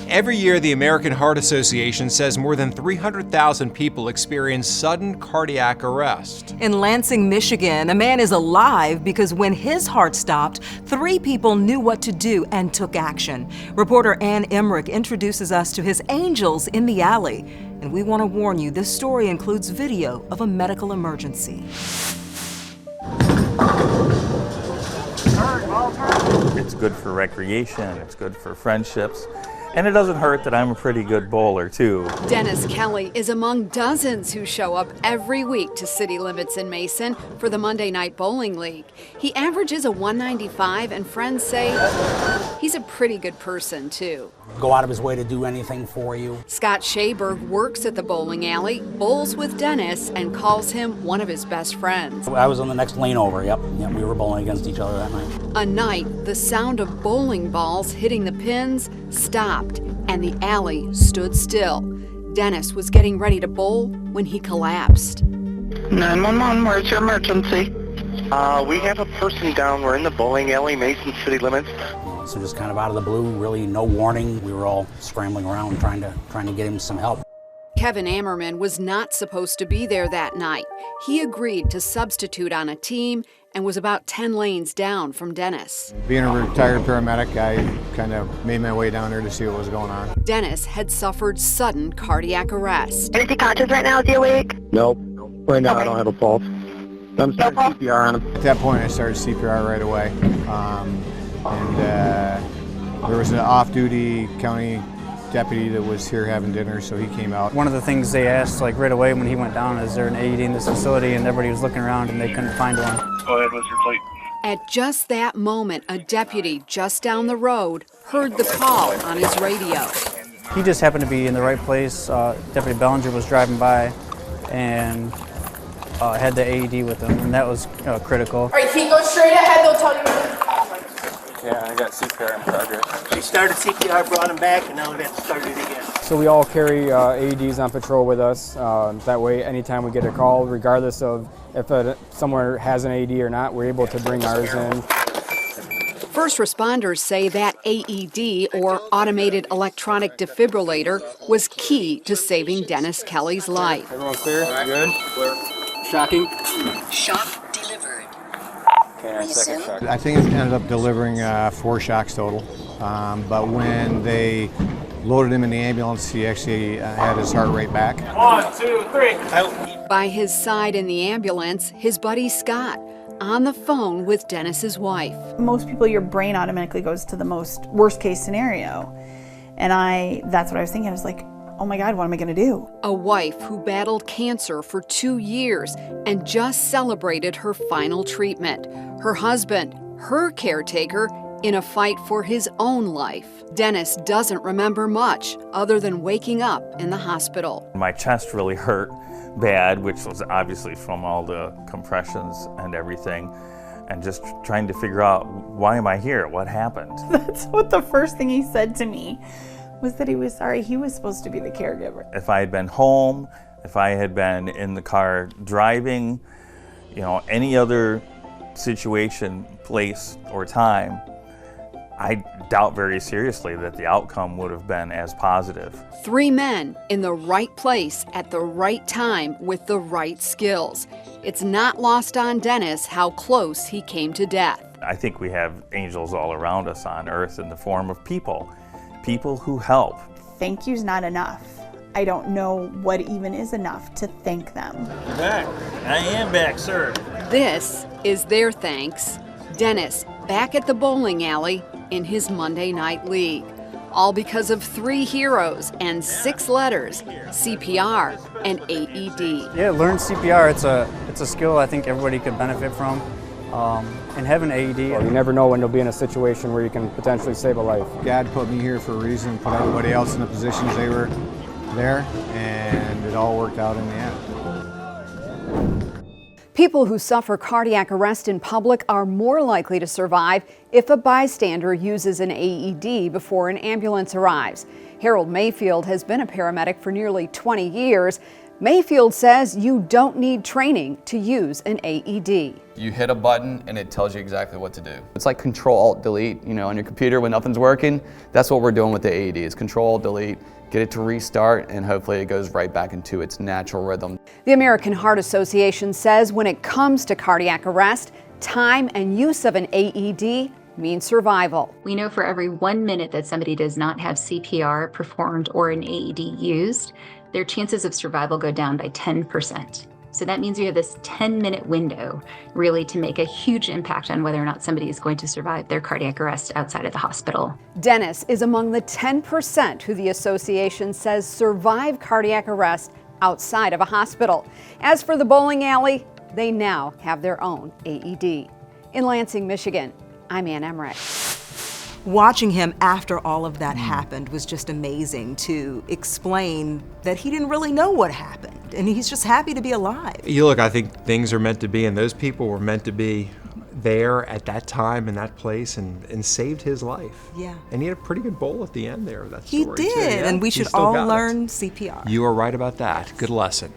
Every year, the American Heart Association says more than 300,000 people experience sudden cardiac arrest. In Lansing, Michigan, a man is alive because when his heart stopped, 3 people knew what to do and took action. Reporter Ann Emmerich introduces us to his angels in the alley. And we want to warn you, this story includes video of a medical emergency. It's good for recreation, it's good for friendships. And it doesn't hurt that I'm a pretty good bowler, too. Dennis Kelly is among dozens who show up every week to city limits in Mason for the Monday Night Bowling League. He averages a 195, and friends say he's a pretty good person, too. Go out of his way to do anything for you. Scott Shaberg works at the bowling alley, bowls with Dennis, and calls him one of his best friends. I was on the next lane over, yep, we were bowling against each other that night. A night, the sound of bowling balls hitting the pins stopped, and the alley stood still. Dennis was getting ready to bowl when he collapsed. 911, where's your emergency? We have a person down. We're in the bowling alley, Mason city limits. So just kind of out of the blue, really no warning. We were all scrambling around trying to get him some help. Kevin Ammerman was not supposed to be there that night. He agreed to substitute on a team and was about 10 lanes down from Dennis. Being a retired paramedic, I kind of made my way down there to see what was going on. Dennis had suffered sudden cardiac arrest. Is he conscious right now? Is he awake? Nope. Right now I don't have a pulse. I'm starting CPR on him. At that point, I started CPR right away. There was an off-duty county deputy that was here having dinner, so he came out. One of the things they asked right away when he went down, is there an AED in this facility? And everybody was looking around and they couldn't find one. Go ahead, what's your plate? At just that moment, a deputy just down the road heard the call on his radio. He just happened to be in the right place. Deputy Bellinger was driving by and had the AED with him, and that was critical. All right, he goes straight ahead, they'll tell you. Yeah, I got CPR in progress. They started CPR, brought him back, and now we have to start it again. So we all carry AEDs on patrol with us. That way, anytime we get a call, regardless of if someone has an AED or not, we're able to bring ours in. First responders say that AED, or automated electronic defibrillator, was key to saving Dennis Kelly's life. Everyone clear? Good? Clear. Shocking? Shock delivered. Okay, second shock. I think it ended up delivering 4 shocks total. But when they loaded him in the ambulance, he actually had his heart rate back. 1, 2, 3. By his side in the ambulance, his buddy Scott, on the phone with Dennis's wife. Most people, your brain automatically goes to the worst case scenario. And that's what I was thinking. I was like, oh my God, what am I gonna do? A wife who battled cancer for 2 years and just celebrated her final treatment. Her husband, her caretaker, in a fight for his own life. Dennis doesn't remember much other than waking up in the hospital. My chest really hurt bad, which was obviously from all the compressions and everything, and just trying to figure out, why am I here? What happened? That's what the first thing he said to me was that he was sorry he was supposed to be the caregiver. If I had been home, if I had been in the car driving, any other situation, place, or time, I doubt very seriously that the outcome would have been as positive. 3 men in the right place at the right time with the right skills. It's not lost on Dennis how close he came to death. I think we have angels all around us on earth in the form of people who help. Thank you's not enough. I don't know what even is enough to thank them. You're back. I am back, sir. This is their thanks. Dennis back at the bowling alley in his Monday Night League. All because of 3 heroes and 6 letters, CPR and AED. Yeah, learn CPR. It's a skill I think everybody could benefit from. And having AED. Well, you never know when you'll be in a situation where you can potentially save a life. God put me here for a reason, put everybody else in the positions they were there, and it all worked out in the end. People who suffer cardiac arrest in public are more likely to survive if a bystander uses an AED before an ambulance arrives. Harold Mayfield has been a paramedic for nearly 20 years. Mayfield says you don't need training to use an AED. You hit a button and it tells you exactly what to do. It's like Control-Alt-Delete, on your computer when nothing's working. That's what we're doing with the AED, is Control-Alt-Delete, get it to restart, and hopefully it goes right back into its natural rhythm. The American Heart Association says when it comes to cardiac arrest, time and use of an AED means survival. We know for every 1 minute that somebody does not have CPR performed or an AED used, their chances of survival go down by 10%. So that means you have this 10-minute window really to make a huge impact on whether or not somebody is going to survive their cardiac arrest outside of the hospital. Dennis is among the 10% who the association says survive cardiac arrest outside of a hospital. As for the bowling alley, they now have their own AED. In Lansing, Michigan, I'm Ann Emmerich. Watching him after all of that happened was just amazing to explain that he didn't really know what happened and he's just happy to be alive. Look, I think things are meant to be, and those people were meant to be there at that time in that place and saved his life. Yeah. And he had a pretty good bowl at the end there of that He story did, too. Yeah, and we he should still all got it. learn CPR. You are right about that. Good lesson.